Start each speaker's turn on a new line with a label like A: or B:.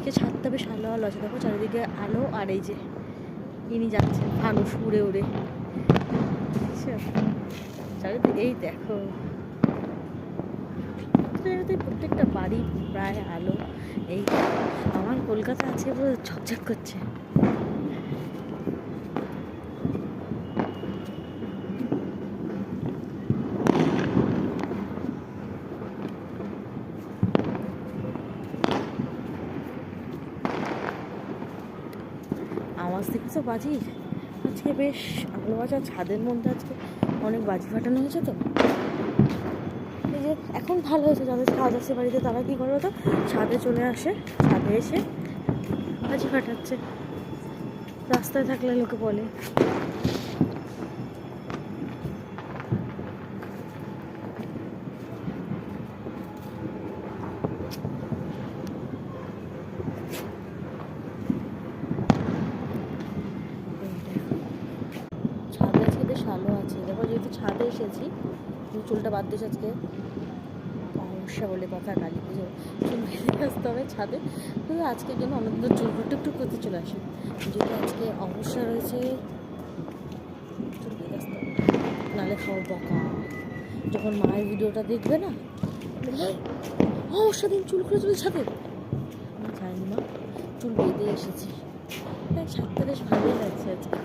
A: আজকে ছাদটা বেশ আলো আলো আছে, দেখো চারিদিকে আলো। আর এই যে ইনি যাচ্ছেন ফানুস উড়ে উড়ে, চারিদিকে এই দেখো প্রত্যেকটা বাড়ি প্রায় আলো। এই আমার কলকাতা আছে পুরো ঝকঝক করছে। আওয়াজ দেখেছো বাজির? আজকে বেশ আলো আছে, ছাদের মধ্যে আজকে অনেক বাজি ফাটানো হয়েছে। তো এই যে এখন ভালো হয়েছে, যাদের কাজ আছে বাড়িতে তারা কী করবে, তো ছাদে চলে আসে, ছাদে এসে বাজি ফাটাচ্ছে। রাস্তায় থাকলে লোকে বলে ছাদে আজকে বেশ আলো আছে। দেখো যেহেতু ছাদে এসেছি, চুলটা বাদ দিয়েছে আজকে অমাবস্যা বলে কথা, কালী পুজো চুল বেঁধে আসতে হবে ছাদে। কিন্তু আজকের জন্য অনেকদিন চুল টুকটুক করতে চলে আসে, যেহেতু আজকে অমাবস্যা রয়েছে চুল বেঁধে আসতে হবে, নাহলে খাও বকা। যখন মায়ের ভিডিওটা দেখবে না, অমাবস্যা দিন চুল করে চলে ছাদে, আমি জানি মা চুল বেঁধে এসেছি। ছাদটা বেশ ভালোই লাগছে আজকে।